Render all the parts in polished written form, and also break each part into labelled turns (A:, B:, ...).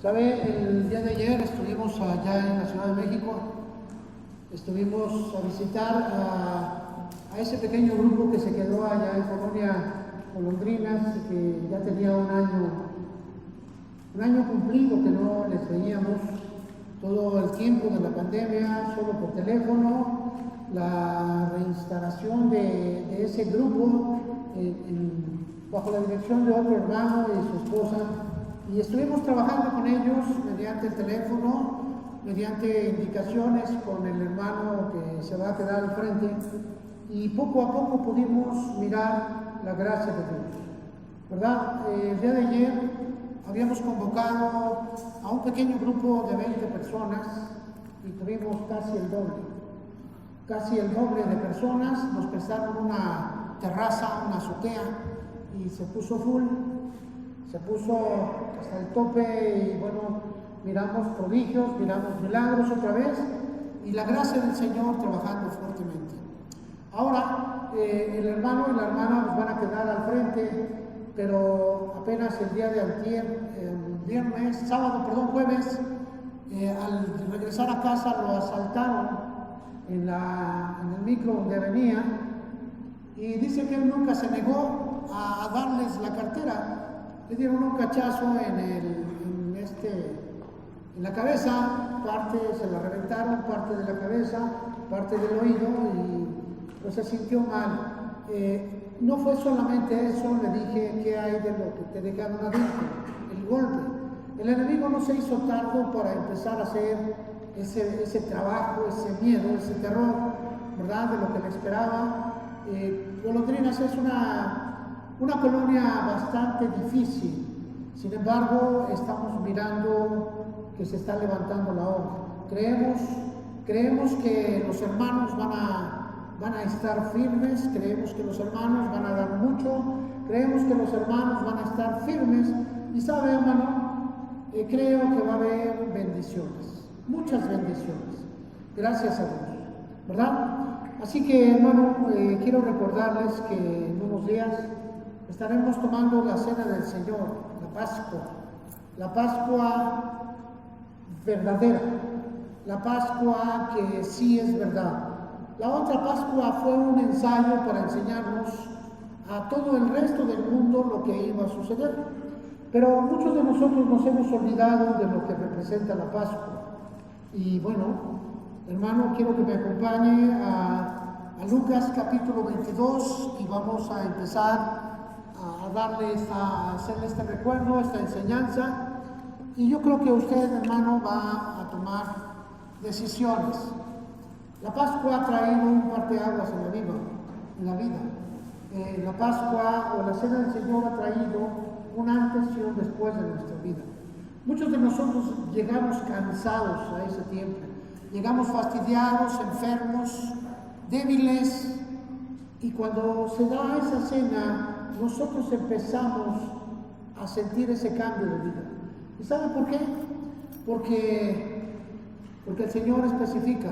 A: ¿Sabe? El día de ayer estuvimos allá en la Ciudad de México, estuvimos a visitar a ese pequeño grupo que se quedó allá en Colonia Golondrinas, que ya tenía un año cumplido que no les veíamos, todo el tiempo de la pandemia, solo por teléfono, la reinstalación de ese grupo bajo la dirección de otro hermano y su esposa. Y estuvimos trabajando con ellos mediante el teléfono, mediante indicaciones con el hermano que se va a quedar al frente, y poco a poco pudimos mirar la gracia de Dios, ¿verdad? El día de ayer habíamos convocado a un pequeño grupo de 20 personas y tuvimos casi el doble de personas. Nos prestaron una terraza, una azotea, y se puso full. Se puso hasta el tope y bueno, miramos prodigios, miramos milagros otra vez y la gracia del Señor trabajando fuertemente. Ahora el hermano y la hermana nos van a quedar al frente, pero apenas el día de jueves, al regresar a casa lo asaltaron en el micro donde venía, y dice que él nunca se negó a darles la cartera. Le dieron un cachazo en la cabeza, parte se la reventaron, parte de la cabeza, parte del oído, y pues se sintió mal. No fue solamente eso, le dije, ¿qué hay de lo que te dejaron adentro? El golpe. El enemigo no se hizo tardo para empezar a hacer ese trabajo, ese miedo, ese terror, ¿verdad? De lo que le esperaba. Golondrinas es una colonia bastante difícil, sin embargo estamos mirando que se está levantando la obra. Creemos que los hermanos van a estar firmes, creemos que los hermanos van a dar mucho, creemos que los hermanos van a estar firmes, y sabe, hermano, creo que va a haber bendiciones, muchas bendiciones, gracias a Dios, ¿verdad? Así que, hermano, quiero recordarles que en unos días estaremos tomando la cena del Señor, la Pascua verdadera, la Pascua que sí es verdad. La otra Pascua fue un ensayo para enseñarnos a todo el resto del mundo lo que iba a suceder. Pero muchos de nosotros nos hemos olvidado de lo que representa la Pascua. Y bueno, hermano, quiero que me acompañe a Lucas capítulo 22 y vamos a empezar a hacerle este recuerdo, esta enseñanza, y yo creo que usted, hermano, va a tomar decisiones. La Pascua ha traído un parteaguas en la vida. La Pascua o la Cena del Señor ha traído un antes y un después de nuestra vida. Muchos de nosotros llegamos cansados a ese tiempo, llegamos fastidiados, enfermos, débiles, y cuando se da esa cena, nosotros empezamos a sentir ese cambio de vida. ¿Y sabe por qué? Porque el Señor especifica,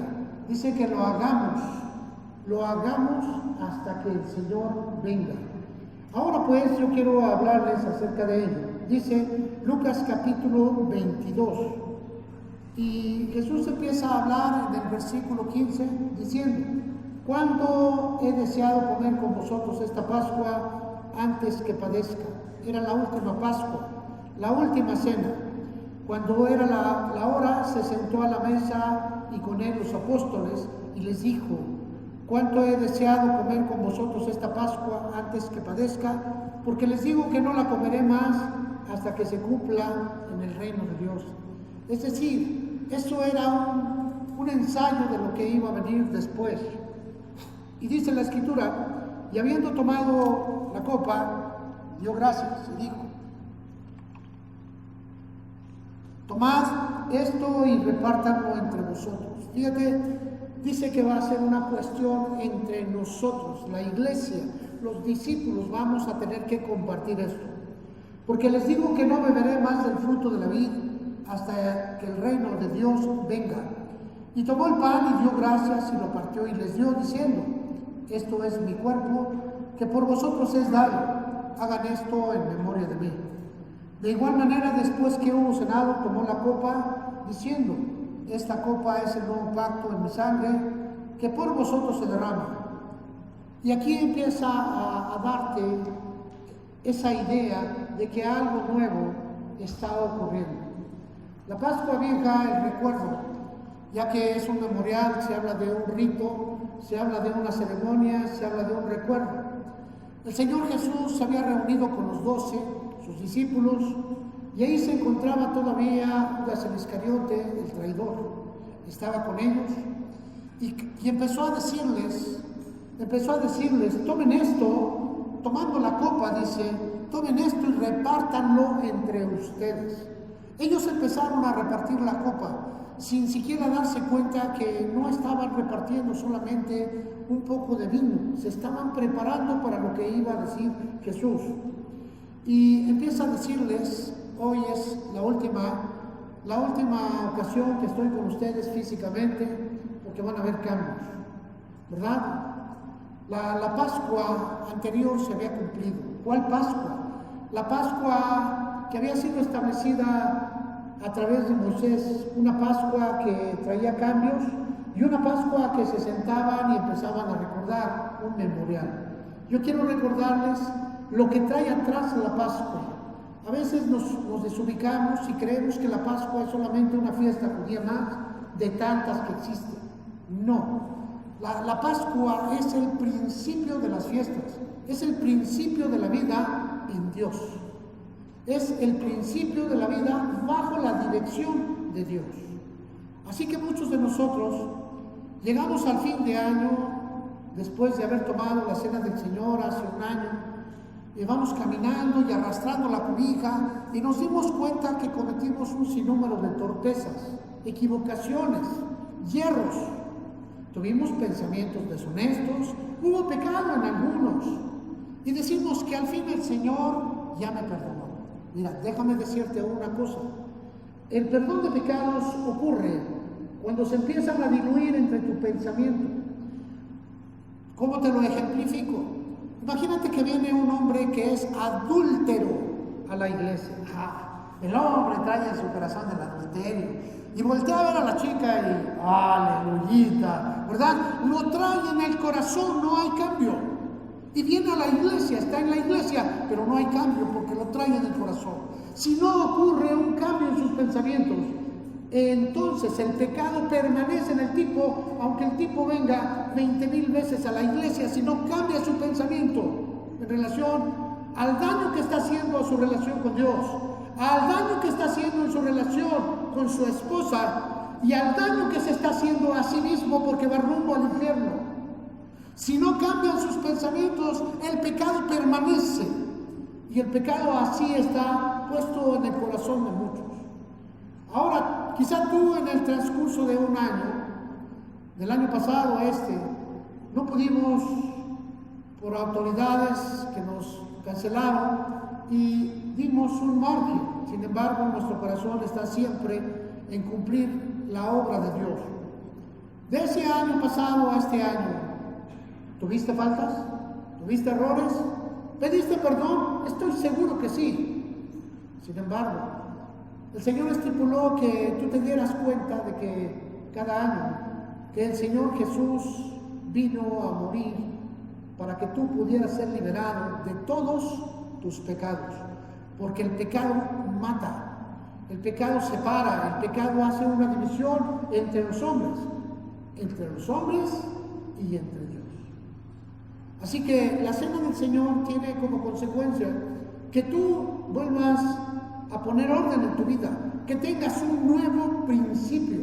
A: dice que lo hagamos hasta que el Señor venga. Ahora pues yo quiero hablarles acerca de ello. Dice Lucas capítulo 22, y Jesús empieza a hablar en el versículo 15 diciendo: ¿cuándo he deseado comer con vosotros esta Pascua antes que padezca? Era la última Pascua, la última cena. Cuando era la hora, se sentó a la mesa y con él los apóstoles, y les dijo: ¿cuánto he deseado comer con vosotros esta Pascua antes que padezca? Porque les digo que no la comeré más hasta que se cumpla en el reino de Dios. Es decir, eso era un ensayo de lo que iba a venir después. Y dice la Escritura: y habiendo tomado la copa, dio gracias y dijo: tomad esto y repártanlo entre vosotros. Fíjate, dice que va a ser una cuestión entre nosotros, la iglesia, los discípulos, vamos a tener que compartir esto. Porque les digo que no beberé más del fruto de la vid hasta que el reino de Dios venga. Y tomó el pan y dio gracias y lo partió y les dio diciendo: esto es mi cuerpo, que por vosotros es dado. hagan esto en memoria de mí. De igual manera, después que hubo cenado, tomó la copa, diciendo: esta copa es el nuevo pacto en mi sangre, que por vosotros se derrama. Y aquí empieza a darte esa idea de que algo nuevo está ocurriendo. La Pascua Vieja, el recuerdo, ya que es un memorial, se habla de un rito, se habla de una ceremonia, se habla de un recuerdo. El Señor Jesús se había reunido con los 12, sus discípulos, y ahí se encontraba todavía Judas el Iscariote, el traidor. Estaba con ellos y empezó a decirles, tomen esto, tomando la copa, dice, tomen esto y repártanlo entre ustedes. Ellos empezaron a repartir la copa, sin siquiera darse cuenta que no estaban repartiendo solamente un poco de vino, se estaban preparando para lo que iba a decir Jesús. Y empieza a decirles: hoy es la última ocasión que estoy con ustedes físicamente, porque van a haber cambios, ¿verdad? La Pascua anterior se había cumplido. ¿Cuál Pascua? La Pascua que había sido establecida a través de Moisés, una Pascua que traía cambios y una Pascua que se sentaban y empezaban a recordar, un memorial. Yo quiero recordarles lo que trae atrás la Pascua. A veces nos desubicamos y creemos que la Pascua es solamente una fiesta judía más de tantas que existen. No, la Pascua es el principio de las fiestas, es el principio de la vida en Dios, es el principio de la vida bajo la dirección de Dios. Así que muchos de nosotros llegamos al fin de año, después de haber tomado la cena del Señor hace un año, y vamos caminando y arrastrando la cobija y nos dimos cuenta que cometimos un sinnúmero de torpezas, equivocaciones, hierros. Tuvimos pensamientos deshonestos, hubo pecado en algunos y decimos que al fin el Señor ya me perdonó. Mira, déjame decirte una cosa: el perdón de pecados ocurre cuando se empiezan a diluir entre tu pensamiento. ¿Cómo te lo ejemplifico? Imagínate que viene un hombre que es adúltero a la iglesia. El hombre trae en su corazón el adulterio y voltea a ver a la chica y aleluyita, ¿verdad? Lo trae en el corazón, no hay cambio. Y viene a la iglesia, está en la iglesia, pero no hay cambio porque lo trae en el corazón. Si no ocurre un cambio en sus pensamientos, entonces el pecado permanece en el tipo, aunque el tipo venga 20,000 veces a la iglesia. Si no cambia su pensamiento en relación al daño que está haciendo a su relación con Dios, al daño que está haciendo en su relación con su esposa y al daño que se está haciendo a sí mismo porque va rumbo al infierno. Si no cambian sus pensamientos, el pecado permanece y el pecado así está puesto en el corazón de muchos. Ahora, quizá tú en el transcurso de un año, del año pasado a este, no pudimos, por autoridades que nos cancelaron, y dimos un margen. Sin embargo, nuestro corazón está siempre en cumplir la obra de Dios. De ese año pasado a este año, ¿tuviste faltas? ¿Tuviste errores? ¿Pediste perdón? Estoy seguro que sí. Sin embargo, el Señor estipuló que tú te dieras cuenta de que cada año que el Señor Jesús vino a morir para que tú pudieras ser liberado de todos tus pecados, porque el pecado mata, el pecado separa, el pecado hace una división entre los hombres y entre Dios. Así que la cena del Señor tiene como consecuencia que tú vuelvas a poner orden en tu vida, que tengas un nuevo principio,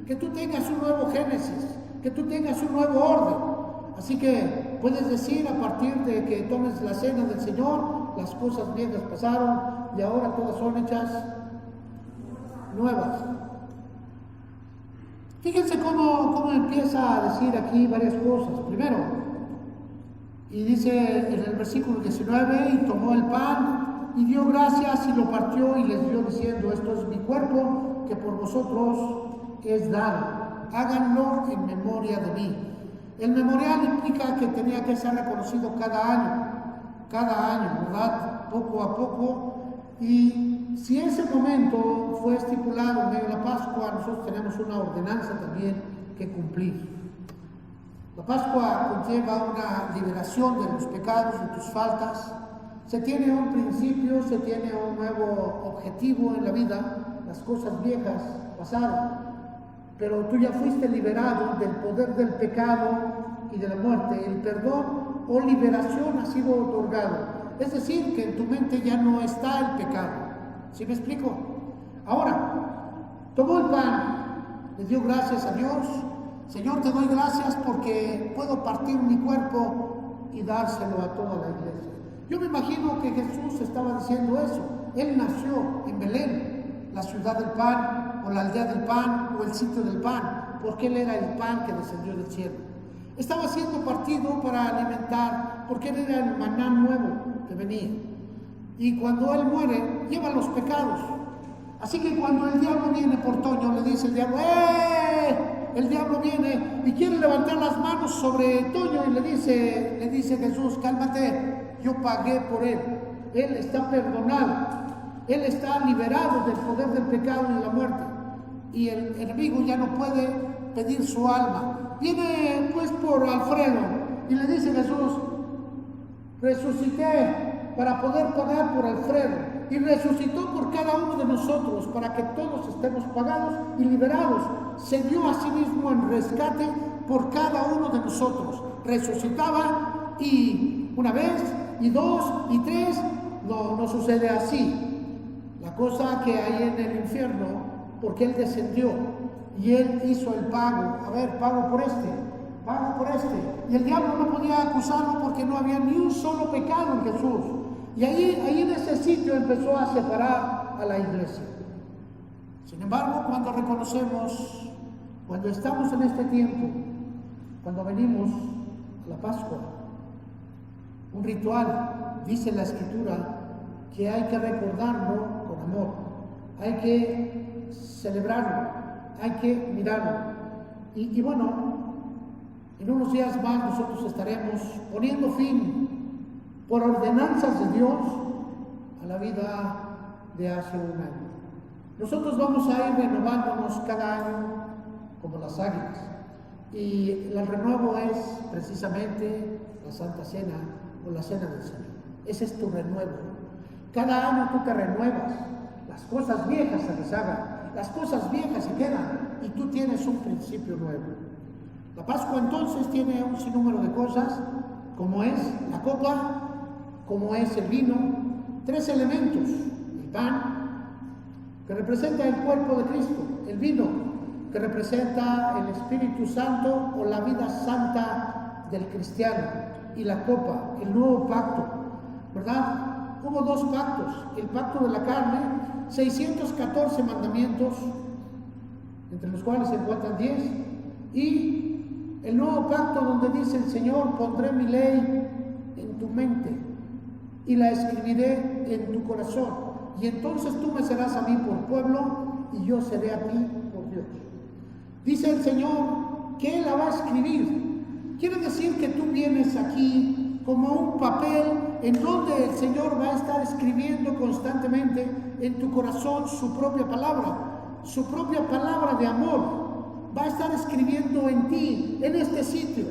A: que tú tengas un nuevo génesis, que tú tengas un nuevo orden. Así que puedes decir, a partir de que tomes la cena del Señor, las cosas viejas pasaron y ahora todas son hechas nuevas. Fíjense cómo empieza a decir aquí varias cosas. Primero, y dice en el versículo 19, y tomó el pan y dio gracias y lo partió y les dio diciendo: esto es mi cuerpo que por vosotros es dado, háganlo en memoria de mí. El memorial implica que tenía que ser reconocido cada año. cada año, ¿verdad? Poco a poco. Y si ese momento fue estipulado en medio de la Pascua, nosotros tenemos una ordenanza también que cumplir. La Pascua conlleva una liberación de los pecados, de tus faltas. Se tiene un principio, se tiene un nuevo objetivo en la vida. Las cosas viejas pasaron, pero tú ya fuiste liberado del poder del pecado y de la muerte. El perdón o liberación ha sido otorgado. Es decir, que en tu mente ya no está el pecado. ¿Sí me explico? Ahora, tomó el pan, le dio gracias a Dios. Señor, te doy gracias porque puedo partir mi cuerpo y dárselo a toda la iglesia. Yo me imagino que Jesús estaba diciendo eso. Él nació en Belén, la ciudad del pan, o la aldea del pan, o el sitio del pan, porque Él era el pan que descendió del cielo. Estaba siendo partido para alimentar, porque Él era el maná nuevo que venía. Y cuando Él muere, lleva los pecados. Así que cuando el diablo viene por Toño, le dice el diablo, ¡eh! El diablo viene y quiere levantar las manos sobre Toño y le dice Jesús, cálmate, yo pagué por él. Él está perdonado, él está liberado del poder del pecado y de la muerte. Y el enemigo ya no puede pedir su alma. Viene pues por Alfredo y le dice Jesús, resucité para poder pagar por Alfredo. Y resucitó por cada uno de nosotros para que todos estemos pagados y liberados. Se dio a sí mismo en rescate por cada uno de nosotros. Resucitaba y una vez, y dos, y tres, no sucede así. La cosa que hay en el infierno, porque Él descendió y Él hizo el pago. A ver, pago por este. Y el diablo no podía acusarlo porque no había ni un solo pecado en Jesús. Y ahí en ese sitio empezó a separar a la iglesia. Sin embargo, cuando reconocemos, cuando estamos en este tiempo, cuando venimos a la Pascua, un ritual, dice la Escritura, que hay que recordarlo con amor, hay que celebrarlo, hay que mirarlo. Y bueno, en unos días más nosotros estaremos poniendo fin por ordenanzas de Dios a la vida de hace un año. Nosotros vamos a ir renovándonos cada año como las águilas. Y el renuevo es precisamente la Santa Cena o la Cena del Señor. Ese es tu renuevo. Cada año tú te renuevas. Las cosas viejas se deshagan, las cosas viejas se quedan y tú tienes un principio nuevo. La Pascua entonces tiene un sinnúmero de cosas, como es la copa, como es el vino, tres elementos: el pan, que representa el cuerpo de Cristo; el vino, que representa el Espíritu Santo o la vida santa del cristiano; y la copa, el nuevo pacto, ¿verdad? Hubo dos pactos: el pacto de la carne, 614 mandamientos, entre los cuales se encuentran 10, y el nuevo pacto donde dice el Señor: pondré mi ley en tu mente y la escribiré en tu corazón, y entonces tú me serás a mí por pueblo y yo seré a ti por Dios. Dice el Señor que Él la va a escribir. Quiere decir que tú vienes aquí como un papel en donde el Señor va a estar escribiendo constantemente en tu corazón su propia palabra de amor. Va a estar escribiendo en ti, en este sitio.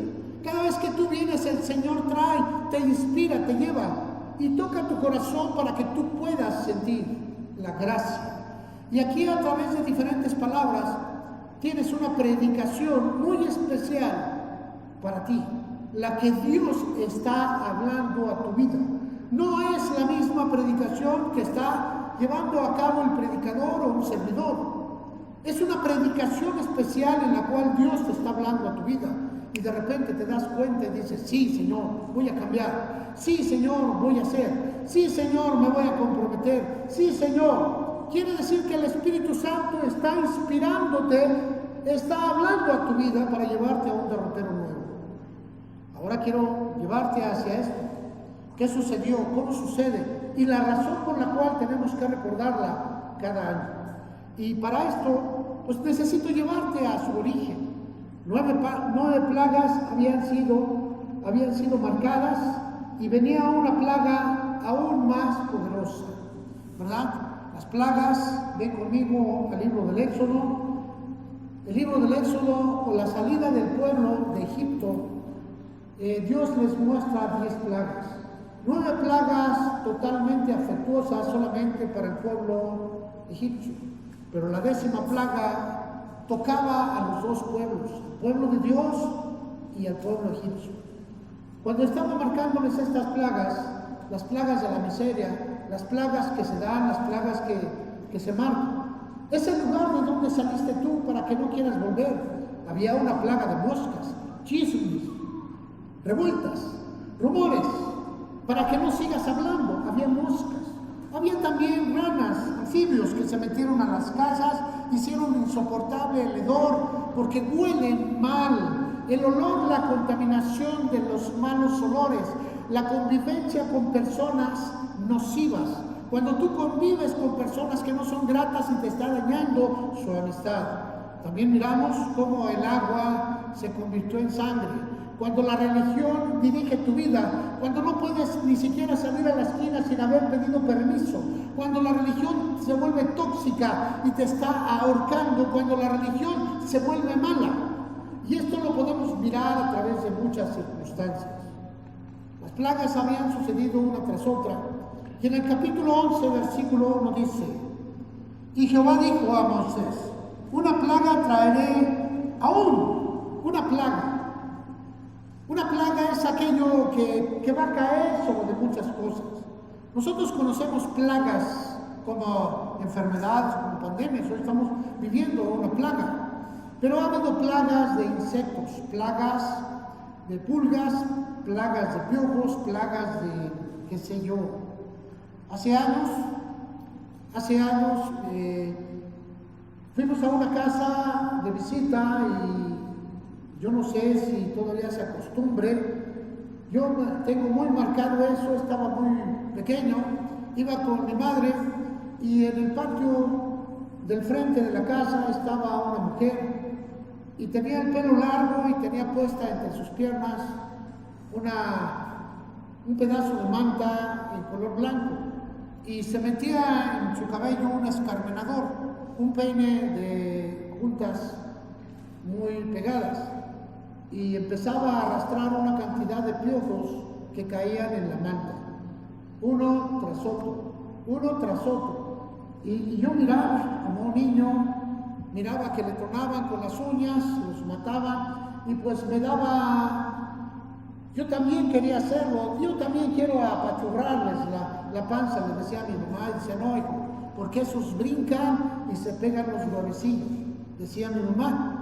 A: Cada vez que tú vienes, el Señor trae, te inspira, te lleva y toca tu corazón para que tú puedas sentir la gracia. Y aquí, a través de diferentes palabras, tienes una predicación muy especial para ti, la que Dios está hablando a tu vida. No es la misma predicación que está llevando a cabo el predicador o un servidor. Es una predicación especial en la cual Dios te está hablando a tu vida. Y de repente te das cuenta y dices: sí, Señor, voy a cambiar. Sí, Señor, voy a hacer. Sí, Señor, me voy a comprometer. Sí, Señor. Quiere decir que el Espíritu Santo está inspirándote, está hablando a tu vida para llevarte a un derrotero nuevo. Ahora quiero llevarte hacia esto. ¿Qué sucedió? ¿Cómo sucede? Y la razón por la cual tenemos que recordarla cada año. Y para esto, pues necesito llevarte a su origen. 9 plagas habían sido marcadas y venía una plaga aún más poderosa, ¿verdad? Las plagas, ven conmigo al libro del Éxodo. El libro del Éxodo, con la salida del pueblo de Egipto, Dios les muestra 10 plagas. 9 plagas totalmente afectuosas solamente para el pueblo egipcio, pero la 10ª plaga tocaba a los dos pueblos, el pueblo de Dios y al pueblo egipcio. Cuando estaba marcándoles estas plagas, las plagas de la miseria, las plagas que se dan, las plagas que se marcan, es el lugar de donde saliste tú para que no quieras volver. Había una plaga de moscas, chismes, revueltas, rumores, para que no sigas hablando. Había moscas. Había también ranas, anfibios que se metieron a las casas, hicieron insoportable el hedor, porque huelen mal. El olor, la contaminación de los malos olores, la convivencia con personas nocivas. Cuando tú convives con personas que no son gratas y te está dañando su amistad. También miramos cómo el agua se convirtió en sangre. Cuando la religión dirige tu vida, cuando no puedes ni siquiera salir a la esquina sin haber pedido permiso, cuando la religión se vuelve tóxica y te está ahorcando, cuando la religión se vuelve mala. Y esto lo podemos mirar a través de muchas circunstancias. Las plagas habían sucedido una tras otra. Y en el capítulo 11, versículo 1 dice: y Jehová dijo a Moisés: una plaga traeré aún, una plaga. Una plaga es aquello que va a caer sobre muchas cosas. Nosotros conocemos plagas como enfermedades, como pandemias. Hoy estamos viviendo una plaga. Pero ha habido plagas de insectos, plagas de pulgas, plagas de piojos, plagas de qué sé yo. Hace años, fuimos a una casa de visita y yo no sé si todavía se acostumbre. Yo tengo muy marcado eso, estaba muy pequeño, iba con mi madre y en el patio del frente de la casa estaba una mujer y tenía el pelo largo y tenía puesta entre sus piernas un pedazo de manta en color blanco y se metía en su cabello un escarmenador, un peine de puntas muy pegadas y empezaba a arrastrar una cantidad de piojos que caían en la manta, uno tras otro. Y yo miraba como un niño, miraba que le tronaban con las uñas, los mataban y pues me daba, yo también quería hacerlo, yo también quiero apachurrarles la panza, les decía a mi mamá, y decía, no hijo, porque esos brincan y se pegan los huevecillos, decía mi mamá.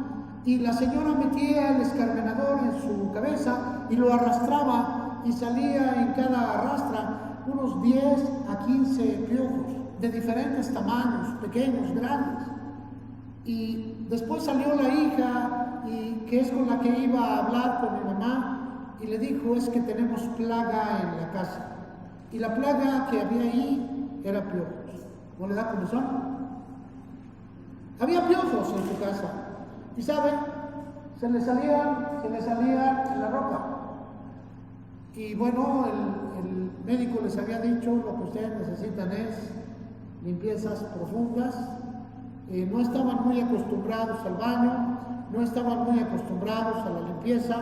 A: Y la señora metía el escarmenador en su cabeza y lo arrastraba y salía en cada arrastra unos 10 a 15 piojos de diferentes tamaños, pequeños, grandes. Y después salió la hija, que es con la que iba a hablar con mi mamá, y le dijo, es que tenemos plaga en la casa. Y la plaga que había ahí era piojos. ¿No le da comezón? Había piojos en su casa. Y ¿saben? Se le salían en la ropa. Y bueno, el médico les había dicho, lo que ustedes necesitan es limpiezas profundas. No estaban muy acostumbrados al baño, no estaban muy acostumbrados a la limpieza,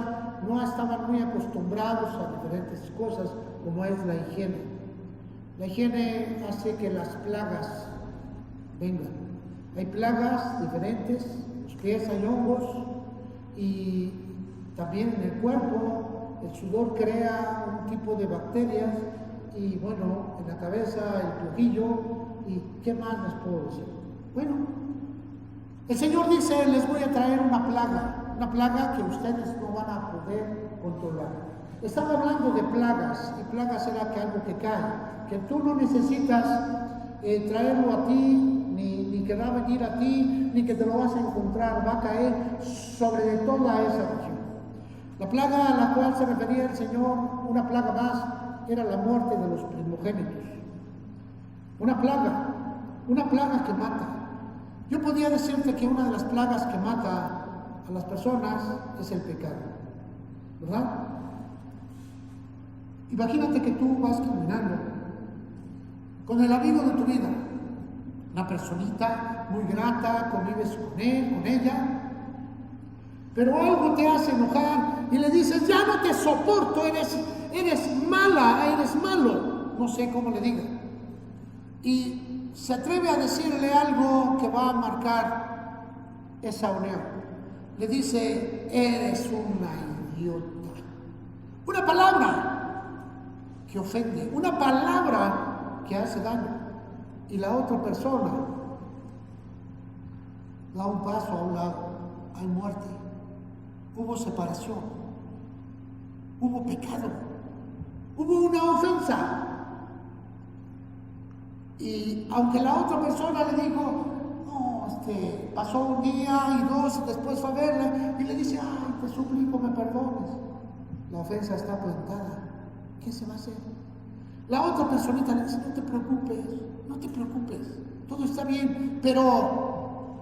A: no estaban muy acostumbrados a diferentes cosas como es la higiene. La higiene hace que las plagas vengan. Hay plagas diferentes, en los pies hay hongos y también en el cuerpo el sudor crea un tipo de bacterias y bueno, en la cabeza el piojillo y ¿qué más les puedo decir? Bueno, el Señor dice, les voy a traer una plaga que ustedes no van a poder controlar. Estaba hablando de plagas, y plagas era que algo que cae, que tú no necesitas traerlo a ti, ni que va a venir a ti, ni que te lo vas a encontrar, va a caer sobre toda esa región. La plaga a la cual se refería el Señor, una plaga más, era la muerte de los primogénitos. Una plaga que mata. Yo podría decirte que una de las plagas que mata a las personas es el pecado, ¿verdad? Imagínate que tú vas caminando con el amigo de tu vida, una personita muy grata, convives con él, con ella, pero algo te hace enojar y le dices, ya no te soporto, eres mala, eres malo, no sé cómo le diga. Y se atreve a decirle algo que va a marcar esa unión. Le dice, eres una idiota. Una palabra que ofende, una palabra que hace daño. Y la otra persona da un paso a un lado, hay muerte, hubo separación, hubo pecado, hubo una ofensa. Y aunque la otra persona le dijo, no, pasó un día y dos, después fue a verla y le dice, ay, te suplico me perdones, la ofensa está plantada, ¿qué se va a hacer? La otra personita le dice, no te preocupes, todo está bien, pero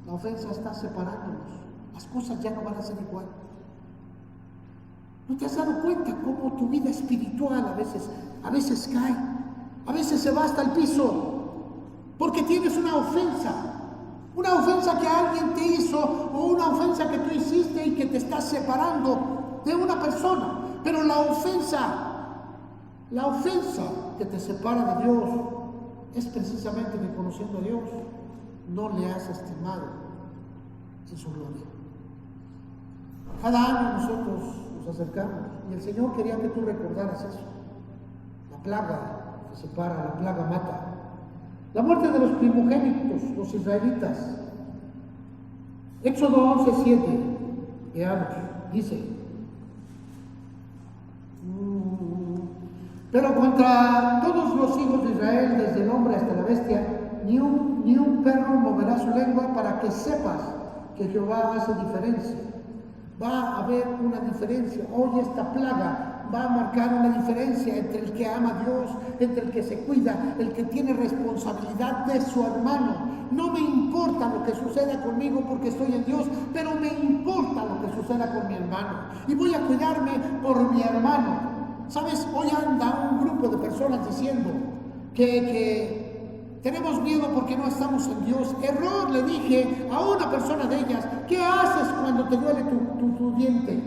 A: la ofensa está separándonos, las cosas ya no van a ser igual. ¿No te has dado cuenta cómo tu vida espiritual a veces cae? A veces se va hasta el piso, porque tienes una ofensa que alguien te hizo o una ofensa que tú hiciste y que te está separando de una persona. Pero la ofensa que te separa de Dios es precisamente que conociendo a Dios no le has estimado en su gloria. Cada año nosotros nos acercamos y el Señor quería que tú recordaras eso. La plaga que separa, la plaga mata. La muerte de los primogénitos, los israelitas. Éxodo 11:7, veamos, dice, pero contra todos los hijos de Israel, desde el hombre hasta la bestia, ni un perro moverá su lengua, para que sepas que Jehová hace diferencia. Va a haber una diferencia. Hoy esta plaga va a marcar una diferencia entre el que ama a Dios, entre el que se cuida, el que tiene responsabilidad de su hermano. No me importa lo que suceda conmigo porque estoy en Dios, pero me importa lo que suceda con mi hermano. Y voy a cuidarme por mi hermano. ¿Sabes? Hoy anda un grupo de personas diciendo que tenemos miedo porque no estamos en Dios. Error, le dije a una persona de ellas. ¿Qué haces cuando te duele tu diente?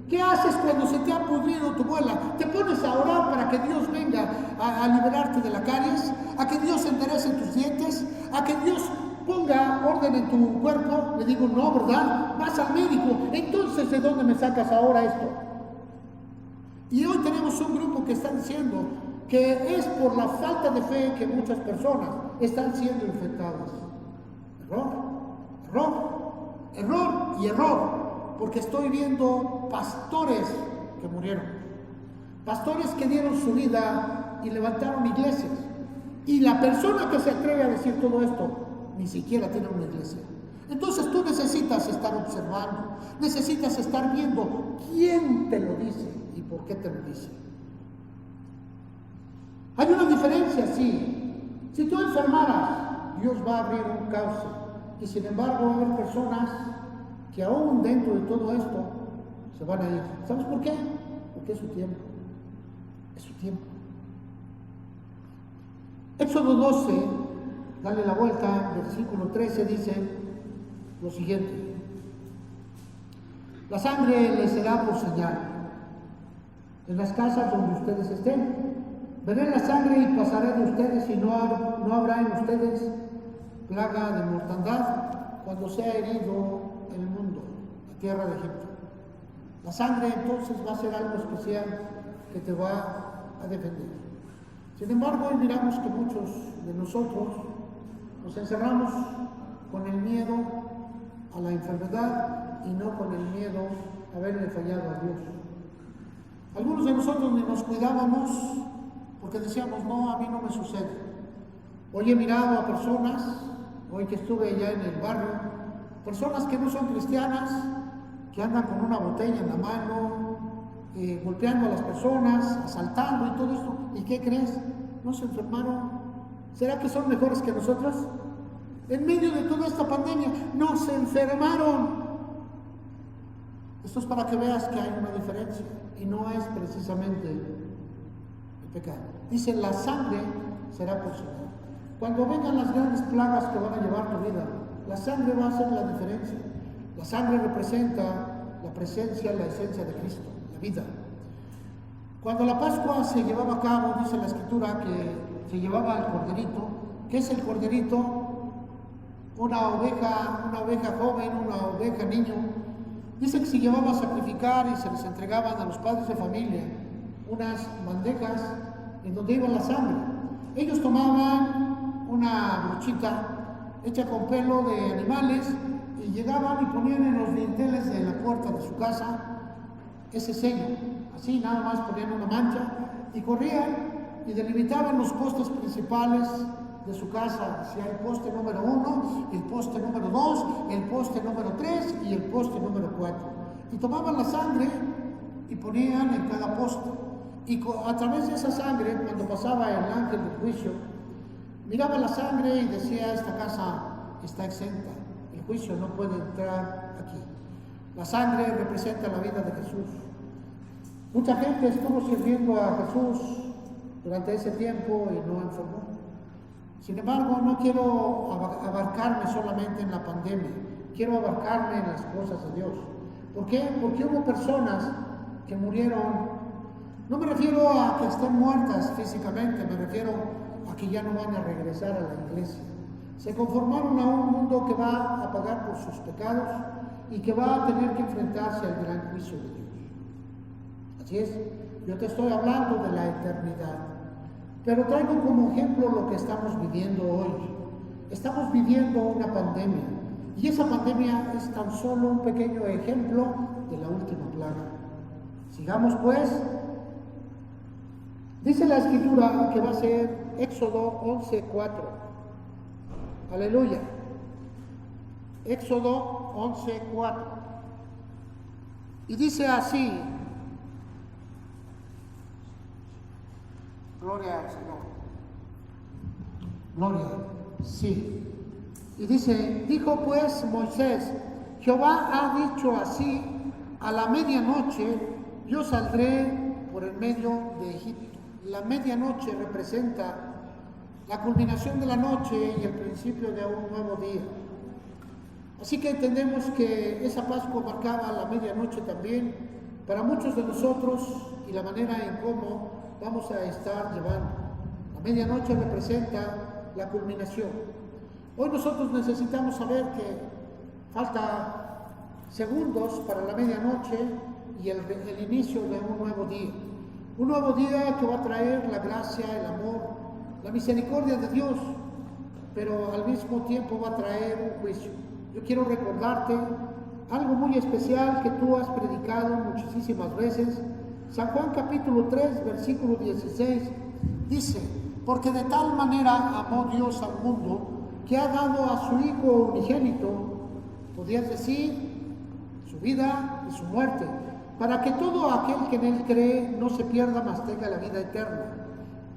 A: ¿Qué haces cuando se te ha pudrido tu muela? ¿Te pones a orar para que Dios venga a liberarte de la caries? ¿A que Dios enderece tus dientes? ¿A que Dios ponga orden en tu cuerpo? Le digo, no, ¿verdad? Vas al médico. Entonces, ¿de dónde me sacas ahora esto? Y hoy tenemos un grupo que está diciendo que es por la falta de fe que muchas personas están siendo infectadas. Error. Porque estoy viendo pastores que murieron, pastores que dieron su vida y levantaron iglesias. Y la persona que se atreve a decir todo esto ni siquiera tiene una iglesia. Entonces tú necesitas estar observando, necesitas estar viendo quién te lo dice y por qué te lo dice. Hay una diferencia, sí. Si tú enfermaras, Dios va a abrir un cauce. Y sin embargo va a haber personas que aún dentro de todo esto se van a ir. ¿Sabes por qué? Porque es su tiempo. Es su tiempo. Éxodo 12, dale la vuelta, versículo 13 dice lo siguiente. La sangre les será por señal en las casas donde ustedes estén. Veré la sangre y pasaré de ustedes y no habrá en ustedes plaga de mortandad cuando sea herido el mundo, la tierra de Egipto. La sangre entonces va a ser algo especial que te va a defender. Sin embargo, hoy miramos que muchos de nosotros nos encerramos con el miedo a la enfermedad y no con el miedo a haberle fallado a Dios. Algunos de nosotros ni nos cuidábamos porque decíamos, no, a mí no me sucede. Hoy he mirado a personas, hoy que estuve allá en el barrio, personas que no son cristianas, que andan con una botella en la mano, golpeando a las personas, asaltando y todo esto. ¿Y qué crees? ¿No se enfermaron? ¿Será que son mejores que nosotros? En medio de toda esta pandemia, no se enfermaron. Esto es para que veas que hay una diferencia y no es precisamente el pecado. Dice, la sangre será por su vida. Cuando vengan las grandes plagas que van a llevar tu vida, la sangre va a hacer la diferencia. La sangre representa la presencia, la esencia de Cristo, la vida. Cuando la Pascua se llevaba a cabo, dice la Escritura que se llevaba el corderito. ¿Qué es el corderito? Una oveja joven, una oveja niño. Dice que se llevaba a sacrificar y se les entregaban a los padres de familia unas bandejas en donde iba la sangre. Ellos tomaban una brochita hecha con pelo de animales y llegaban y ponían en los dinteles de la puerta de su casa ese sello. Así nada más ponían una mancha y corrían y delimitaban los postes principales de su casa. Decía el poste número 1, el poste número 2, el poste número 3 y el poste número 4. Y tomaban la sangre y ponían en cada poste. Y a través de esa sangre, cuando pasaba el ángel del juicio, miraba la sangre y decía, esta casa está exenta, el juicio no puede entrar aquí. La sangre representa la vida de Jesús. Mucha gente estuvo sirviendo a Jesús durante ese tiempo y no enfermó. Sin embargo, no quiero abarcarme solamente en la pandemia, quiero abarcarme en las cosas de Dios. ¿Por qué? Porque hubo personas que murieron. No me refiero a que estén muertas físicamente, me refiero a que ya no van a regresar a la iglesia. Se conformaron a un mundo que va a pagar por sus pecados y que va a tener que enfrentarse al gran juicio de Dios. Así es, yo te estoy hablando de la eternidad, pero traigo como ejemplo lo que estamos viviendo hoy. Estamos viviendo una pandemia y esa pandemia es tan solo un pequeño ejemplo de la última plaga. Sigamos pues. Dice la Escritura que va a ser Éxodo 11:4. Aleluya. Éxodo 11:4. Y dice así. Gloria al Señor. Gloria, sí. Y dice, dijo pues Moisés, Jehová ha dicho así, a la medianoche yo saldré por el medio de Egipto. La medianoche representa la culminación de la noche y el principio de un nuevo día. Así que entendemos que esa Pascua marcaba la medianoche también para muchos de nosotros y la manera en cómo vamos a estar llevando. La medianoche representa la culminación. Hoy nosotros necesitamos saber que falta segundos para la medianoche y el inicio de un nuevo día. Un nuevo día que va a traer la gracia, el amor, la misericordia de Dios, pero al mismo tiempo va a traer un juicio. Yo quiero recordarte algo muy especial que tú has predicado muchísimas veces. San Juan capítulo 3, versículo 16, dice, porque de tal manera amó Dios al mundo, que ha dado a su Hijo unigénito, podrías decir, su vida y su muerte, para que todo aquel que en Él cree no se pierda, mas tenga la vida eterna.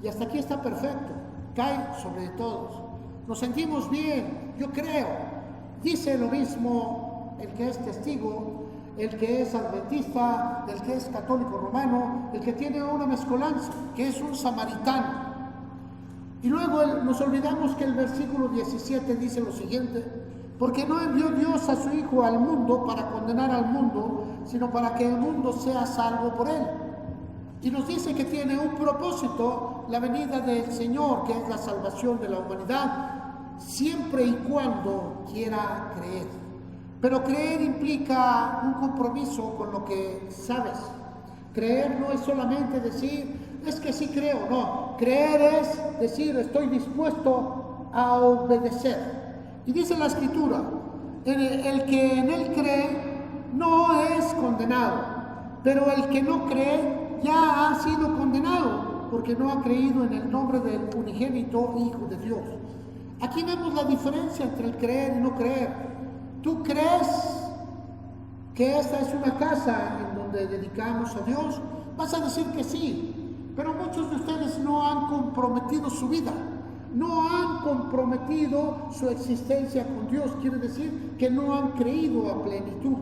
A: Y hasta aquí está perfecto, cae sobre todos. Nos sentimos bien, yo creo. Dice lo mismo el que es testigo, el que es adventista, el que es católico romano, el que tiene una mezcolanza, que es un samaritano. Y luego nos olvidamos que el versículo 17 dice lo siguiente, porque no envió Dios a su Hijo al mundo para condenar al mundo, sino para que el mundo sea salvo por Él. Y nos dice que tiene un propósito, la venida del Señor, que es la salvación de la humanidad, siempre y cuando quiera creer. Pero creer implica un compromiso con lo que sabes. Creer no es solamente decir, es que sí creo, no. Creer es decir, estoy dispuesto a obedecer. Y dice la Escritura, el que en Él cree no es condenado, pero el que no cree ya ha sido condenado, porque no ha creído en el nombre del unigénito Hijo de Dios. Aquí vemos la diferencia entre el creer y no creer. ¿Tú crees que esta es una casa en donde dedicamos a Dios? Vas a decir que sí, pero muchos de ustedes no han comprometido su vida, no han comprometido su existencia con Dios. Quiere decir que no han creído a plenitud.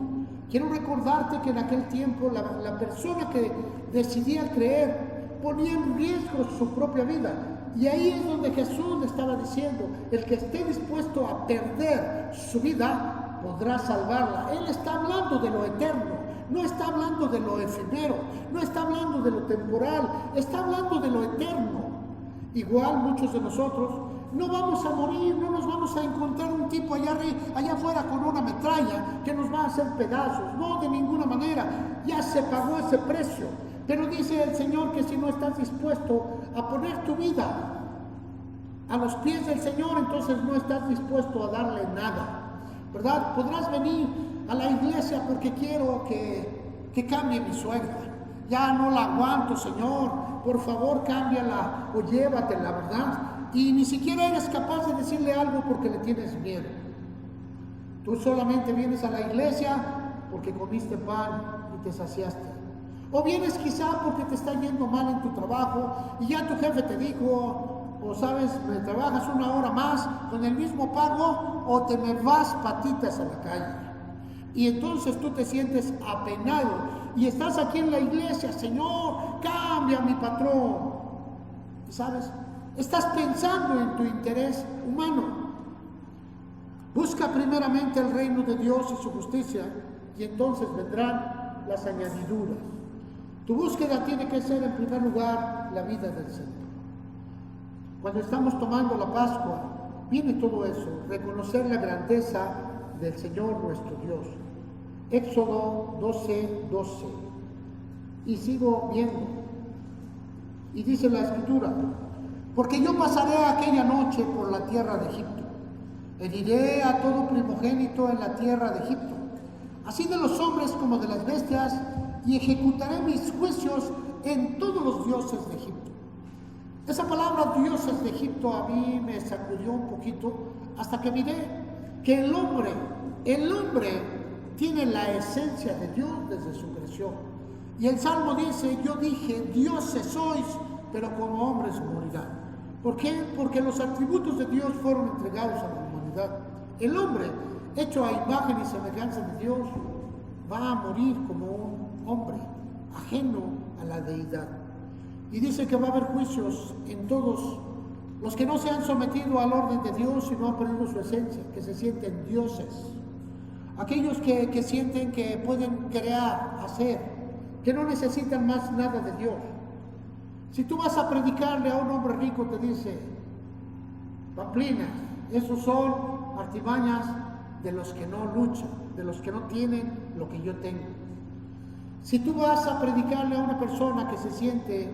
A: Quiero recordarte que en aquel tiempo la persona que decidía creer ponía en riesgo su propia vida. Y ahí es donde Jesús le estaba diciendo, el que esté dispuesto a perder su vida, podrá salvarla. Él está hablando de lo eterno, no está hablando de lo efímero, no está hablando de lo temporal, está hablando de lo eterno. Igual muchos de nosotros no vamos a morir, no nos vamos a encontrar un tipo allá afuera con una metralla que nos va a hacer pedazos. No, de ninguna manera, ya se pagó ese precio. Pero dice el Señor que si no estás dispuesto a poner tu vida a los pies del Señor, entonces no estás dispuesto a darle nada, ¿verdad? Podrás venir a la iglesia porque quiero que cambie mi suegra. Ya no la aguanto, Señor, por favor cámbiala o llévatela, ¿verdad? Y ni siquiera eres capaz de decirle algo porque le tienes miedo. Tú solamente vienes a la iglesia porque comiste pan y te saciaste. O vienes quizá porque te está yendo mal en tu trabajo y ya tu jefe te dijo, o sabes, me trabajas una hora más con el mismo pago o te me vas patitas a la calle. Y entonces tú te sientes apenado y estás aquí en la iglesia, Señor, cambia a mi patrón. ¿Sabes? Estás pensando en tu interés humano. Busca primeramente el reino de Dios y su justicia y entonces vendrán las añadiduras. Tu búsqueda tiene que ser en primer lugar la vida del Señor. Cuando estamos tomando la Pascua, viene todo eso, reconocer la grandeza del Señor nuestro Dios. Éxodo 12:12. Y sigo viendo. Y dice la Escritura, porque yo pasaré aquella noche por la tierra de Egipto, heriré a todo primogénito en la tierra de Egipto, así de los hombres como de las bestias, y ejecutaré mis juicios en todos los dioses de Egipto. Esa palabra dioses de Egipto a mí me sacudió un poquito hasta que miré que el hombre tiene la esencia de Dios desde su creación. Y el Salmo dice, yo dije, dioses sois, pero como hombres morirán. ¿Por qué? Porque los atributos de Dios fueron entregados a la humanidad. El hombre, hecho a imagen y semejanza de Dios, va a morir como un hombre, ajeno a la deidad. Y dice que va a haber juicios en todos los que no se han sometido al orden de Dios y no han perdido su esencia, que se sienten dioses. Aquellos que sienten que pueden crear, hacer, que no necesitan más nada de Dios. Si tú vas a predicarle a un hombre rico, te dice, pamplinas, esos son artimañas de los que no luchan, de los que no tienen lo que yo tengo. Si tú vas a predicarle a una persona que se siente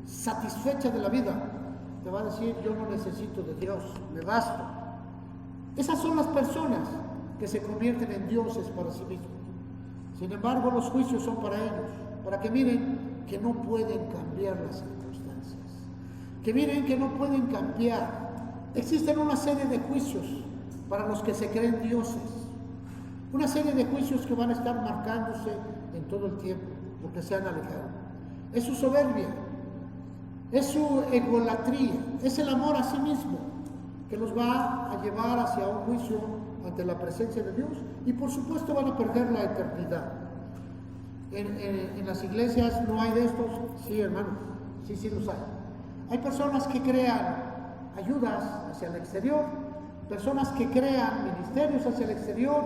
A: satisfecha de la vida, te va a decir, yo no necesito de Dios, me basto. Esas son las personas que se convierten en dioses para sí mismos. Sin embargo, los juicios son para ellos, para que miren que no pueden cambiar las circunstancias, que miren que no pueden cambiar. Existen una serie de juicios para los que se creen dioses, una serie de juicios que van a estar marcándose en todo el tiempo, porque se han alejado. Es su soberbia, es su egolatría, es el amor a sí mismo que los va a llevar hacia un juicio ante la presencia de Dios, y por supuesto van a perder la eternidad. En las iglesias no hay de estos, sí hermano, sí los hay. Hay personas que crean ayudas hacia el exterior, personas que crean ministerios hacia el exterior,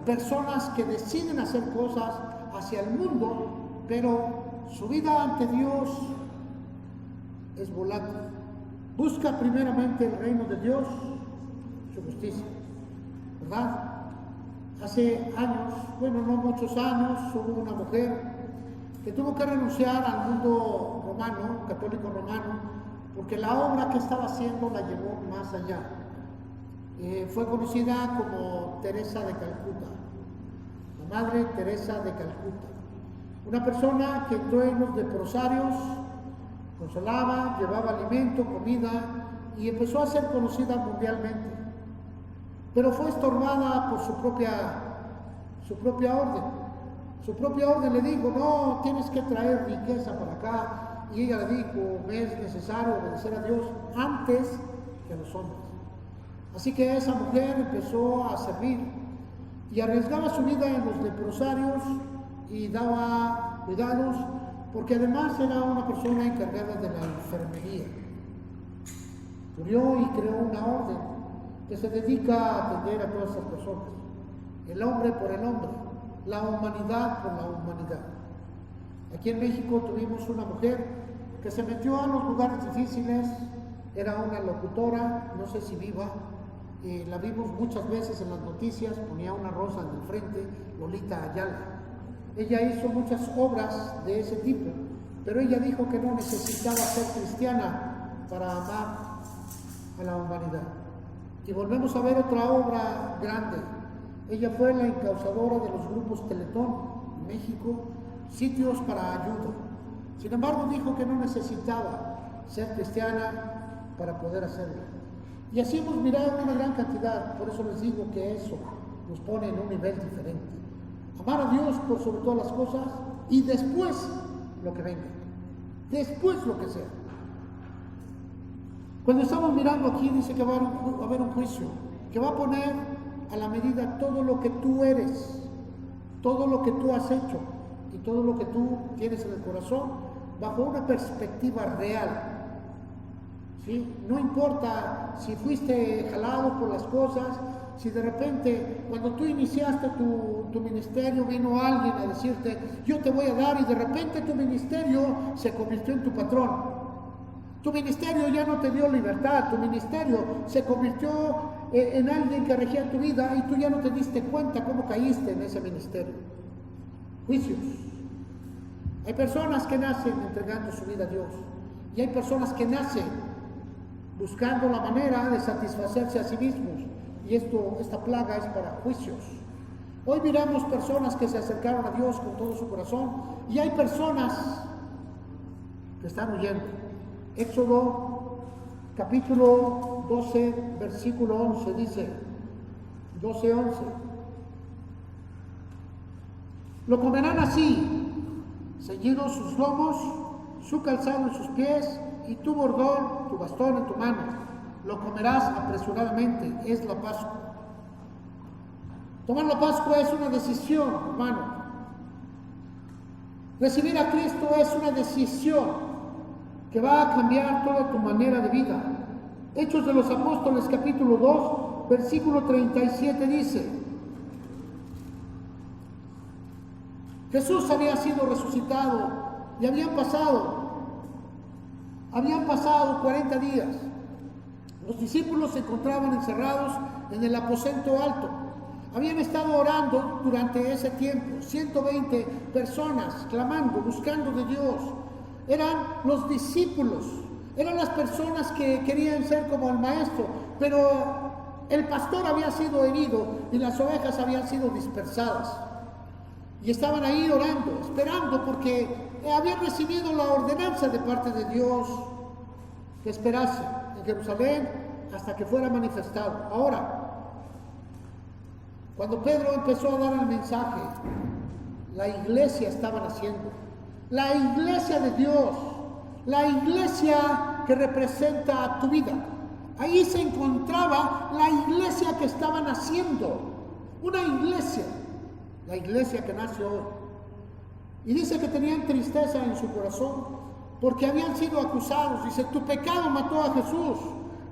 A: personas que deciden hacer cosas hacia el mundo, pero su vida ante Dios es volátil. Busca primeramente el reino de Dios, su justicia, ¿verdad? Hace años, bueno, no muchos años, hubo una mujer que tuvo que renunciar al mundo romano, católico romano, porque la obra que estaba haciendo la llevó más allá. Fue conocida como Teresa de Calcuta, la Madre Teresa de Calcuta. Una persona que entró en los leprosarios, consolaba, llevaba alimento, comida, y empezó a ser conocida mundialmente. Pero fue estorbada por su propia orden. Su propia orden le dijo, no, tienes que traer riqueza para acá. Y ella le dijo, es necesario obedecer a Dios antes que a los hombres. Así que esa mujer empezó a servir y arriesgaba su vida en los leprosarios y daba cuidados, porque además era una persona encargada de la enfermería. Murió y creó una orden que se dedica a atender a todas esas personas. El hombre por el hombre, la humanidad por la humanidad. Aquí en México tuvimos una mujer que se metió a los lugares difíciles, era una locutora, no sé si viva, la vimos muchas veces en las noticias, ponía una rosa en el frente, Lolita Ayala. Ella hizo muchas obras de ese tipo, pero ella dijo que no necesitaba ser cristiana para amar a la humanidad. Y volvemos a ver otra obra grande. Ella fue la encabezadora de los grupos Teletón en México, sitios para ayuda. Sin embargo, dijo que no necesitaba ser cristiana para poder hacerlo. Y así hemos mirado una gran cantidad, por eso les digo que eso nos pone en un nivel diferente. Amar a Dios por sobre todas las cosas y después lo que venga, después lo que sea. Cuando estamos mirando aquí dice que va a haber un juicio, que va a poner a la medida todo lo que tú eres, todo lo que tú has hecho y todo lo que tú tienes en el corazón bajo una perspectiva real. ¿Sí? No importa si fuiste jalado por las cosas, si de repente cuando tú iniciaste tu ministerio vino alguien a decirte yo te voy a dar y de repente tu ministerio se convirtió en tu patrón. Tu ministerio ya no te dio libertad, tu ministerio se convirtió en alguien que regía tu vida y tú ya no te diste cuenta cómo caíste en ese ministerio. Juicios. Hay personas que nacen entregando su vida a Dios y hay personas que nacen buscando la manera de satisfacerse a sí mismos, y esta plaga es para juicios. Hoy miramos personas que se acercaron a Dios con todo su corazón y hay personas que están huyendo. Éxodo capítulo 12 versículo 11 dice, 12:11, lo comerán así, ceñidos sus lomos, su calzado en sus pies y tu bordón, tu bastón en tu mano. Lo comerás apresuradamente, es la Pascua. Tomar la Pascua es una decisión, hermano. Recibir a Cristo es una decisión que va a cambiar toda tu manera de vida. Hechos de los Apóstoles capítulo 2 versículo 37 dice, Jesús había sido resucitado y habían pasado 40 días. Los discípulos se encontraban encerrados en el aposento alto. Habían estado orando durante ese tiempo, 120 personas clamando, buscando de Dios. Eran los discípulos, eran las personas que querían ser como el maestro, pero el pastor había sido herido y las ovejas habían sido dispersadas. Y estaban ahí orando, esperando, porque habían recibido la ordenanza de parte de Dios que esperase en Jerusalén hasta que fuera manifestado. Ahora, cuando Pedro empezó a dar el mensaje, la iglesia estaba naciendo. La iglesia de Dios, la iglesia que representa a tu vida. Ahí se encontraba la iglesia que estaba naciendo. Una iglesia, la iglesia que nace hoy. Y dice que tenían tristeza en su corazón porque habían sido acusados. Dice, tu pecado mató a Jesús.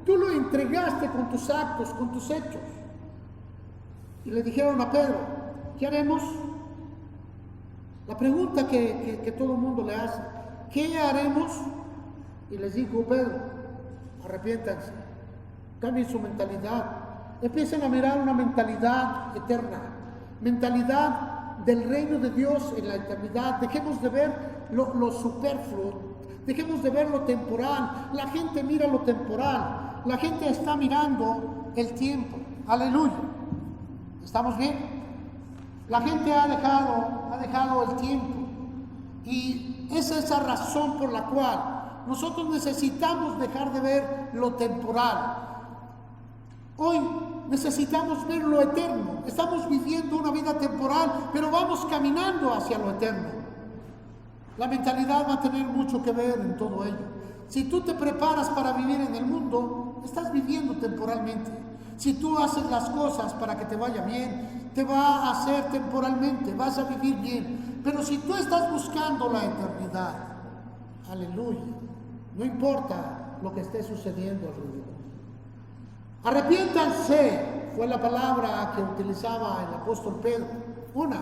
A: Tú lo entregaste con tus actos, con tus hechos. Y le dijeron a Pedro, ¿qué haremos? La pregunta que todo el mundo le hace, ¿qué haremos? Y les dijo Pedro, arrepiéntanse, cambien su mentalidad, empiecen a mirar una mentalidad eterna, mentalidad del reino de Dios en la eternidad. Dejemos de ver lo superfluo, dejemos de ver lo temporal. La gente mira lo temporal, la gente está mirando el tiempo. Aleluya. ¿Estamos bien? La gente ha dejado el tiempo, y es esa razón por la cual nosotros necesitamos dejar de ver lo temporal. Hoy necesitamos ver lo eterno. Estamos viviendo una vida temporal, pero vamos caminando hacia lo eterno. La mentalidad va a tener mucho que ver en todo ello. Si tú te preparas para vivir en el mundo, estás viviendo temporalmente. Si tú haces las cosas para que te vaya bien, te va a hacer temporalmente, vas a vivir bien. Pero si tú estás buscando la eternidad, aleluya, no importa lo que esté sucediendo alrededor. Arrepiéntanse, fue la palabra que utilizaba el apóstol Pedro. 1,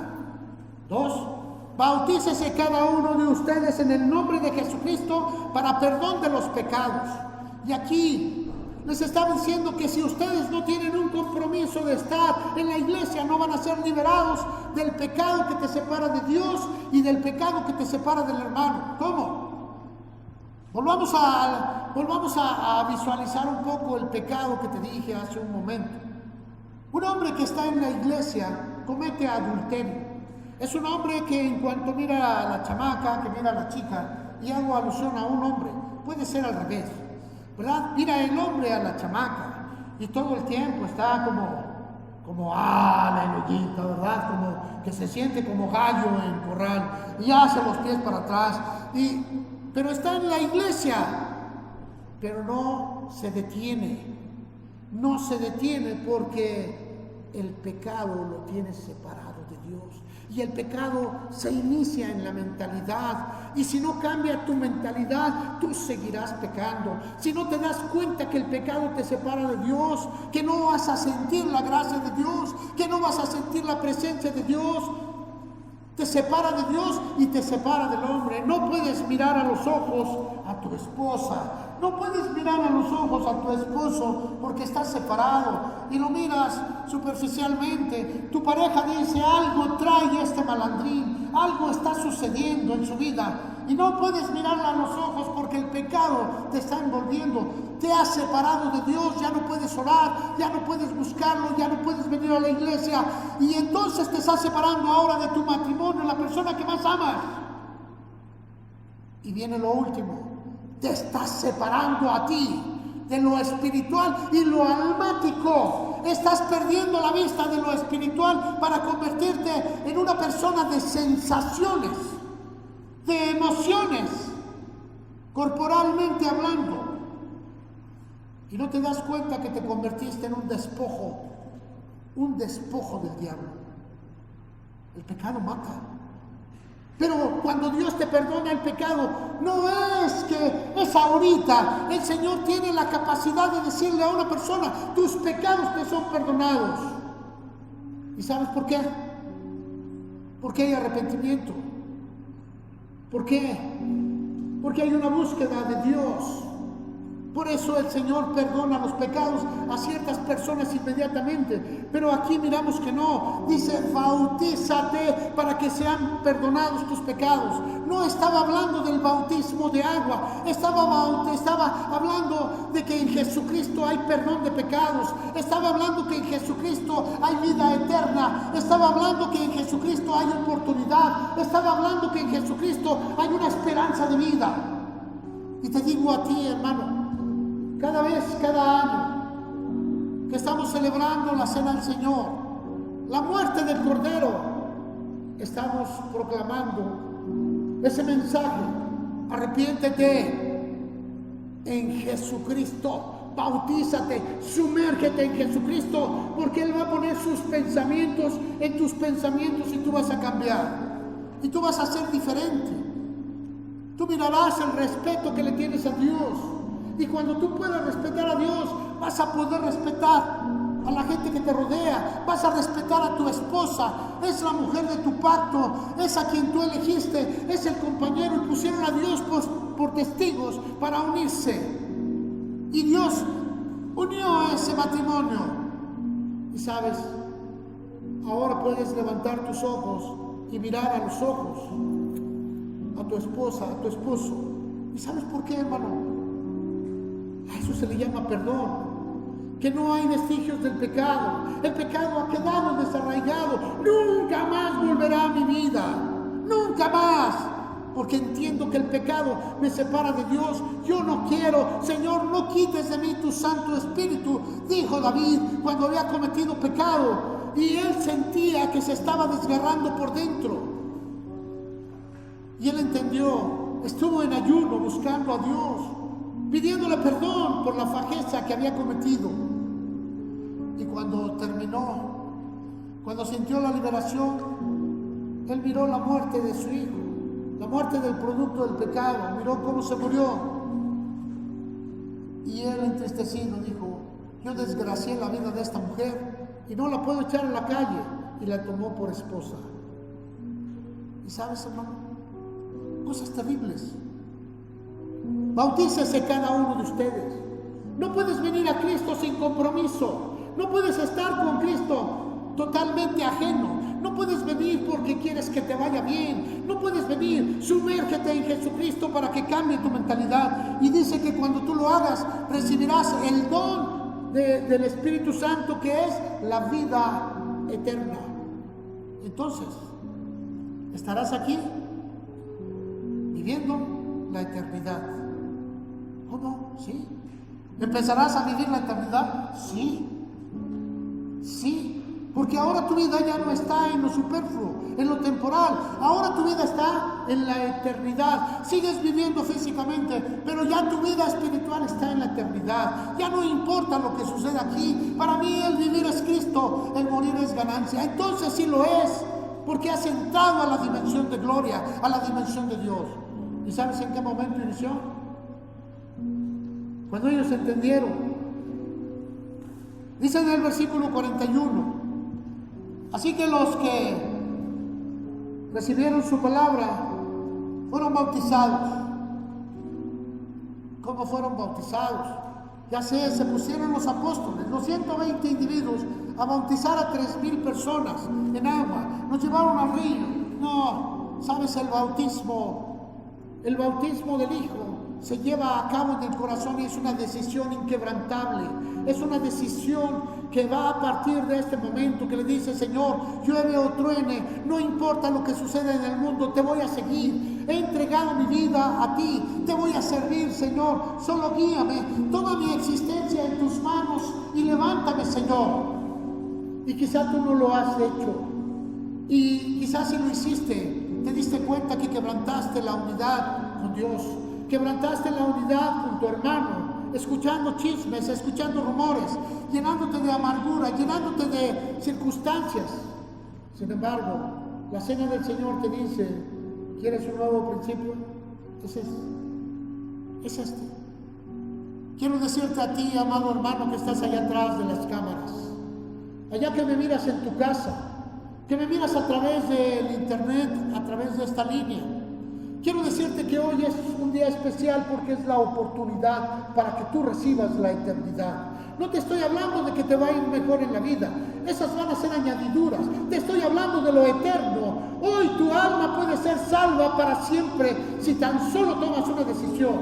A: 2, bautícese cada uno de ustedes en el nombre de Jesucristo para perdón de los pecados. Y aquí les estaba diciendo que si ustedes no tienen un compromiso de estar en la iglesia, no van a ser liberados del pecado que te separa de Dios y del pecado que te separa del hermano. ¿Cómo? Volvamos a visualizar un poco el pecado que te dije hace un momento. Un hombre que está en la iglesia comete adulterio. Es un hombre que en cuanto mira a la chamaca, que mira a la chica, y hago alusión a un hombre, puede ser al revés, ¿verdad? Mira el hombre a la chamaca y todo el tiempo está como aleluyita, ¿verdad? Como que se siente como gallo en corral y hace los pies para atrás, pero está en la iglesia, pero no se detiene porque el pecado lo tiene separado de Dios. Y el pecado se inicia en la mentalidad. Y si no cambia tu mentalidad, tú seguirás pecando. Si no te das cuenta que el pecado te separa de Dios, que no vas a sentir la gracia de Dios, que no vas a sentir la presencia de Dios, te separa de Dios y te separa del hombre. No puedes mirar a los ojos a tu esposa. No puedes mirar a los ojos a tu esposo porque estás separado y lo miras superficialmente. Tu pareja dice: algo trae este malandrín, algo está sucediendo en su vida, y no puedes mirarla a los ojos porque el pecado te está envolviendo, te ha separado de Dios. Ya no puedes orar, ya no puedes buscarlo, ya no puedes venir a la iglesia, y entonces te estás separando ahora de tu matrimonio, la persona que más amas. Y viene lo último: te estás separando a ti de lo espiritual y lo almático. Estás perdiendo la vista de lo espiritual para convertirte en una persona de sensaciones, de emociones, corporalmente hablando. Y no te das cuenta que te convertiste en un despojo del diablo. El pecado mata. Pero cuando Dios te perdona el pecado, no es que es ahorita. El Señor tiene la capacidad de decirle a una persona: tus pecados te son perdonados. ¿Y sabes por qué? Porque hay arrepentimiento. ¿Por qué? Porque hay una búsqueda de Dios. Por eso el Señor perdona los pecados a ciertas personas inmediatamente. Pero aquí miramos que no. Dice: bautízate para que sean perdonados tus pecados. No estaba hablando del bautismo de agua. Estaba hablando de que en Jesucristo hay perdón de pecados. Estaba hablando que en Jesucristo hay vida eterna. Estaba hablando que en Jesucristo hay oportunidad. Estaba hablando que en Jesucristo hay una esperanza de vida. Y te digo a ti, hermano, cada año que estamos celebrando la cena del Señor, la muerte del Cordero, estamos proclamando ese mensaje: arrepiéntete en Jesucristo, bautízate, sumérgete en Jesucristo, porque Él va a poner sus pensamientos en tus pensamientos y tú vas a cambiar y tú vas a ser diferente. Tú mirarás el respeto que le tienes a Dios. Y cuando tú puedas respetar a Dios, vas a poder respetar a la gente que te rodea. Vas a respetar a tu esposa. Es la mujer de tu pacto. Es a quien tú elegiste. Es el compañero. Y pusieron a Dios por testigos para unirse. Y Dios unió a ese matrimonio. Y sabes, ahora puedes levantar tus ojos y mirar a los ojos a tu esposa, a tu esposo. ¿Y sabes por qué, hermano? A eso se le llama perdón. Que no hay vestigios del pecado. El pecado ha quedado desarraigado. Nunca más volverá a mi vida. Nunca más. Porque entiendo que el pecado me separa de Dios. Yo no quiero, Señor, no quites de mí tu Santo Espíritu, dijo David cuando había cometido pecado. Y él sentía que se estaba desgarrando por dentro. Y él entendió. Estuvo en ayuno buscando a Dios, pidiéndole perdón por la fajeza que había cometido. cuando terminó, cuando sintió la liberación, él miró la muerte de su hijo, la muerte del producto del pecado, miró cómo se murió. Y él, entristecido, dijo: yo desgracié la vida de esta mujer y no la puedo echar a la calle, y la tomó por esposa. Y sabes, hermano, cosas terribles. Bautícese cada uno de ustedes. No puedes venir a Cristo sin compromiso. No puedes estar con Cristo totalmente ajeno. No puedes venir porque quieres que te vaya bien. No puedes venir. Sumérgete en Jesucristo para que cambie tu mentalidad. Y dice que cuando tú lo hagas, recibirás el don del Espíritu Santo, que es la vida eterna. Entonces, estarás aquí viviendo la eternidad. ¿O no? ¿Sí? ¿Empezarás a vivir la eternidad? Sí. Sí. Porque ahora tu vida ya no está en lo superfluo, en lo temporal. Ahora tu vida está en la eternidad. Sigues viviendo físicamente, pero ya tu vida espiritual está en la eternidad. Ya no importa lo que suceda aquí. Para mí el vivir es Cristo, el morir es ganancia. Entonces sí lo es, porque has entrado a la dimensión de gloria, a la dimensión de Dios. ¿Y sabes en qué momento inició? Cuando ellos entendieron. Dice en el versículo 41: así que los que recibieron su palabra fueron bautizados. ¿Cómo fueron bautizados? Ya sé, se pusieron los apóstoles, los 120 individuos, a bautizar a 3,000 personas en agua. Nos llevaron al río. No, ¿sabes? El bautismo del Hijo se lleva a cabo en el corazón y es una decisión inquebrantable. Es una decisión que va a partir de este momento, que le dice: Señor, llueve o truene, no importa lo que suceda en el mundo, te voy a seguir. He entregado mi vida a ti, te voy a servir, Señor. Solo guíame, toma mi existencia en tus manos y levántame, Señor. Y quizás tú no lo has hecho, y quizás si lo hiciste, te diste cuenta que quebrantaste la unidad con Dios, quebrantaste la unidad con tu hermano, escuchando chismes, escuchando rumores, llenándote de amargura, llenándote de circunstancias. Sin embargo, la cena del Señor te dice: ¿quieres un nuevo principio? Es este. Quiero decirte a ti, amado hermano, que estás allá atrás de las cámaras, allá que me miras en tu casa, que me miras a través del internet, a través de esta línea. Quiero decirte que hoy es un día especial porque es la oportunidad para que tú recibas la eternidad. No te estoy hablando de que te va a ir mejor en la vida. Esas van a ser añadiduras. Te estoy hablando de lo eterno. Hoy tu alma puede ser salva para siempre si tan solo tomas una decisión.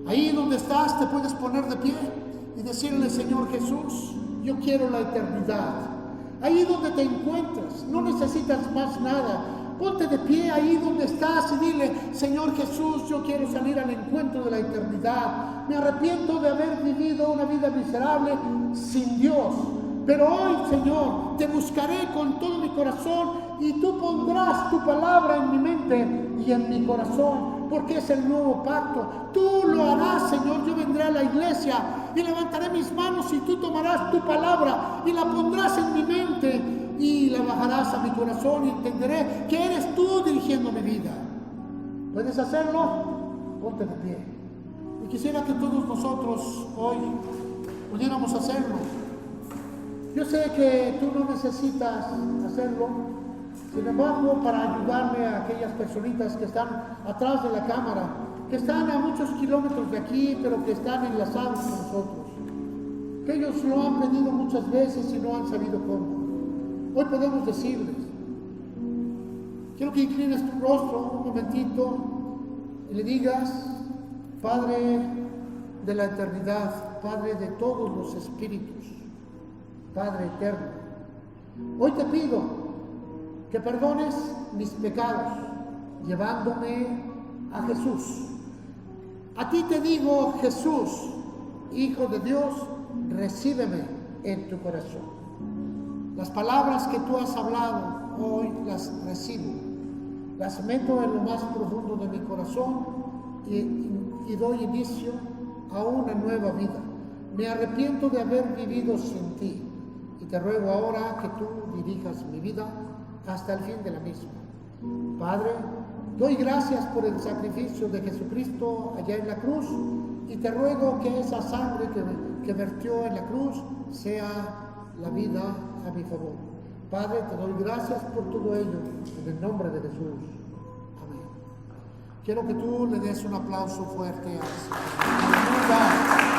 A: Ahí donde estás te puedes poner de pie y decirle: Señor Jesús, yo quiero la eternidad. Ahí donde te encuentras, no necesitas más nada. Ponte de pie ahí donde estás y dile: Señor Jesús, yo quiero salir al encuentro de la eternidad. Me arrepiento de haber vivido una vida miserable sin Dios. Pero hoy, Señor, te buscaré con todo mi corazón y tú pondrás tu palabra en mi mente y en mi corazón, porque es el nuevo pacto. Tú lo harás, Señor. Yo vendré a la iglesia y levantaré mis manos y tú tomarás tu palabra y la pondrás en mi mente y la bajarás a mi corazón y entenderé que eres tú dirigiendo mi vida. ¿Puedes hacerlo? Ponte de pie. Y quisiera que todos nosotros hoy pudiéramos hacerlo. Yo sé que tú no necesitas hacerlo. Sin embargo, para ayudarle a aquellas personitas que están atrás de la cámara, que están a muchos kilómetros de aquí, pero que están enlazados con nosotros, que ellos lo han pedido muchas veces y no han sabido cómo. Hoy podemos decirles: quiero que inclines tu rostro un momentito y le digas: Padre de la eternidad, Padre de todos los espíritus, Padre eterno, hoy te pido que perdones mis pecados llevándome a Jesús. A ti te digo: Jesús, Hijo de Dios, recíbeme en tu corazón. Las palabras que tú has hablado hoy las recibo, las meto en lo más profundo de mi corazón y doy inicio a una nueva vida. Me arrepiento de haber vivido sin ti y te ruego ahora que tú dirijas mi vida hasta el fin de la misma. Padre, doy gracias por el sacrificio de Jesucristo allá en la cruz y te ruego que esa sangre que vertió en la cruz sea la vida a mi favor. Padre, te doy gracias por todo ello en el nombre de Jesús. Amén. Quiero que tú le des un aplauso fuerte al Señor.